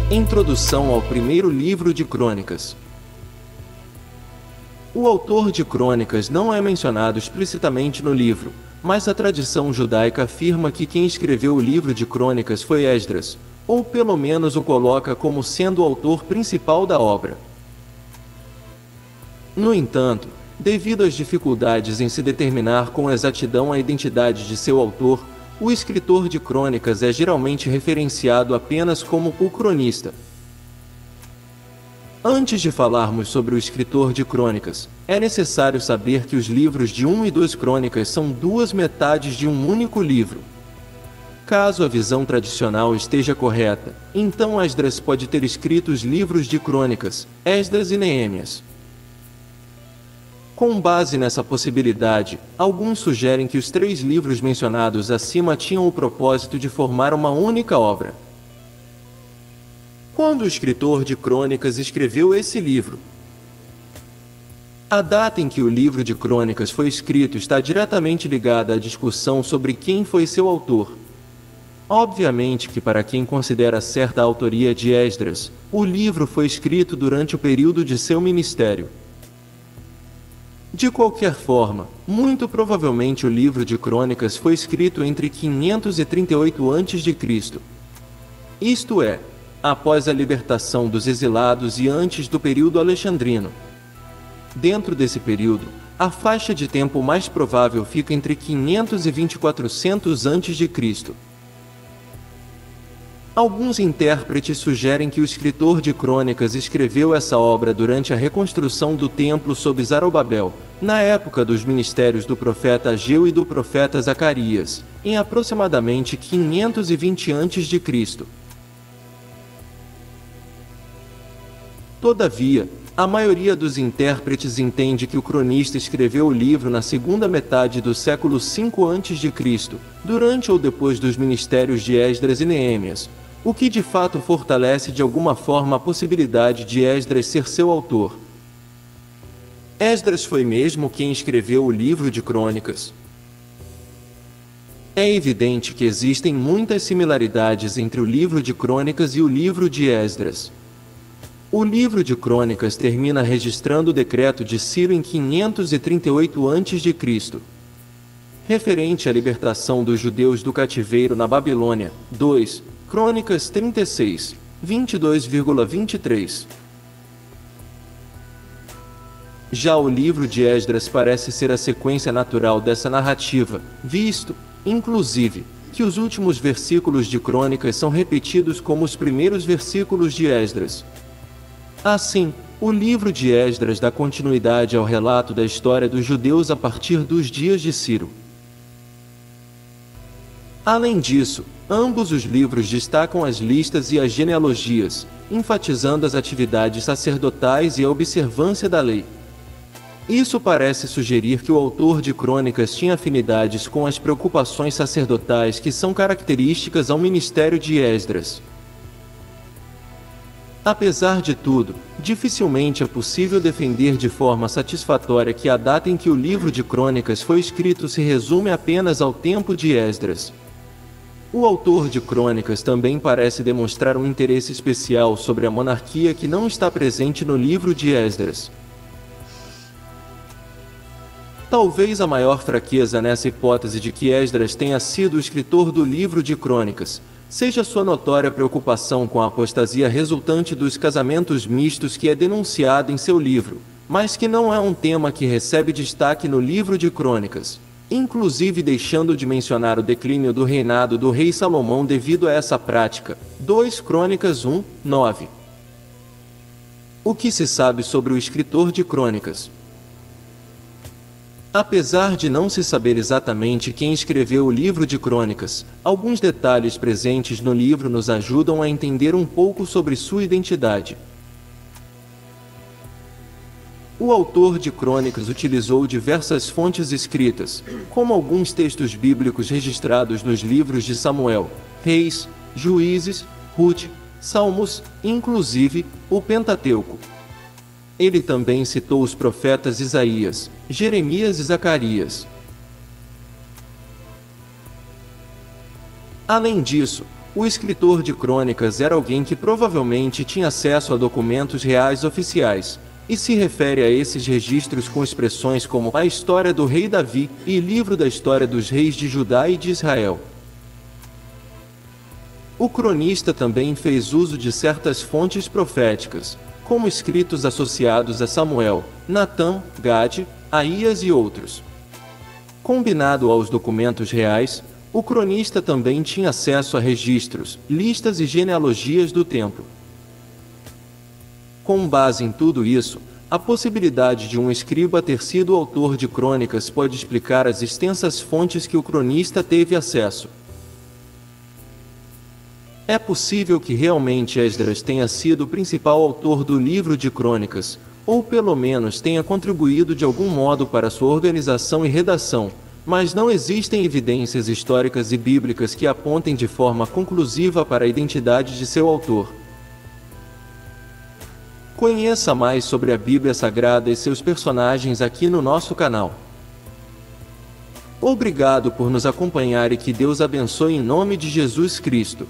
Introdução ao primeiro livro de Crônicas. O autor de Crônicas não é mencionado explicitamente no livro, mas a tradição judaica afirma que quem escreveu o livro de Crônicas foi Esdras, ou pelo menos o coloca como sendo o autor principal da obra. No entanto, devido às dificuldades em se determinar com exatidão a identidade de seu autor, o escritor de crônicas é geralmente referenciado apenas como o cronista. Antes de falarmos sobre o escritor de crônicas, é necessário saber que os livros de 1 e 2 crônicas são duas metades de um único livro. Caso a visão tradicional esteja correta, então Esdras pode ter escrito os livros de crônicas, Esdras e Neemias. Com base nessa possibilidade, alguns sugerem que os 3 livros mencionados acima tinham o propósito de formar uma única obra. Quando o escritor de Crônicas escreveu esse livro? A data em que o livro de Crônicas foi escrito está diretamente ligada à discussão sobre quem foi seu autor. Obviamente que para quem considera certa a autoria de Esdras, o livro foi escrito durante o período de seu ministério. De qualquer forma, muito provavelmente o livro de Crônicas foi escrito entre 538 a.C. Isto é, após a libertação dos exilados e antes do período alexandrino. Dentro desse período, a faixa de tempo mais provável fica entre 520 e 400 a.C. Alguns intérpretes sugerem que o escritor de Crônicas escreveu essa obra durante a reconstrução do templo sob Zorobabel, na época dos ministérios do profeta Ageu e do profeta Zacarias, em aproximadamente 520 a.C. Todavia, a maioria dos intérpretes entende que o cronista escreveu o livro na segunda metade do século V a.C., durante ou depois dos ministérios de Esdras e Neemias, o que de fato fortalece de alguma forma a possibilidade de Esdras ser seu autor. Esdras foi mesmo quem escreveu o livro de Crônicas. É evidente que existem muitas similaridades entre o livro de Crônicas e o livro de Esdras. O livro de Crônicas termina registrando o decreto de Ciro em 538 a.C., referente à libertação dos judeus do cativeiro na Babilônia. 2 Crônicas 36, 22,23. Já o livro de Esdras parece ser a sequência natural dessa narrativa, visto, inclusive, que os últimos versículos de Crônicas são repetidos como os primeiros versículos de Esdras. Assim, o livro de Esdras dá continuidade ao relato da história dos judeus a partir dos dias de Ciro. Além disso, ambos os livros destacam as listas e as genealogias, enfatizando as atividades sacerdotais e a observância da lei. Isso parece sugerir que o autor de Crônicas tinha afinidades com as preocupações sacerdotais que são características ao ministério de Esdras. Apesar de tudo, dificilmente é possível defender de forma satisfatória que a data em que o livro de Crônicas foi escrito se resume apenas ao tempo de Esdras. O autor de Crônicas também parece demonstrar um interesse especial sobre a monarquia que não está presente no livro de Esdras. Talvez a maior fraqueza nessa hipótese de que Esdras tenha sido o escritor do livro de Crônicas seja sua notória preocupação com a apostasia resultante dos casamentos mistos que é denunciado em seu livro, mas que não é um tema que recebe destaque no livro de Crônicas, inclusive deixando de mencionar o declínio do reinado do rei Salomão devido a essa prática. 2 Crônicas 1, 9. O que se sabe sobre o escritor de Crônicas? Apesar de não se saber exatamente quem escreveu o livro de Crônicas, alguns detalhes presentes no livro nos ajudam a entender um pouco sobre sua identidade. O autor de Crônicas utilizou diversas fontes escritas, como alguns textos bíblicos registrados nos livros de Samuel, Reis, Juízes, Ruth, Salmos, inclusive o Pentateuco. Ele também citou os profetas Isaías, Jeremias e Zacarias. Além disso, O escritor de crônicas era alguém que provavelmente tinha acesso a documentos reais oficiais, e se refere a esses registros com expressões como a história do rei Davi e livro da história dos reis de Judá e de Israel. O cronista também fez uso de certas fontes proféticas, como escritos associados a Samuel, Natã, Gade, Aías e outros. Combinado aos documentos reais, o cronista também tinha acesso a registros, listas e genealogias do templo. Com base em tudo isso, a possibilidade de um escriba ter sido o autor de crônicas pode explicar as extensas fontes que o cronista teve acesso. É possível que realmente Esdras tenha sido o principal autor do livro de crônicas, ou pelo menos tenha contribuído de algum modo para sua organização e redação, mas não existem evidências históricas e bíblicas que apontem de forma conclusiva para a identidade de seu autor. Conheça mais sobre a Bíblia Sagrada e seus personagens aqui no nosso canal. Obrigado por nos acompanhar e que Deus abençoe em nome de Jesus Cristo.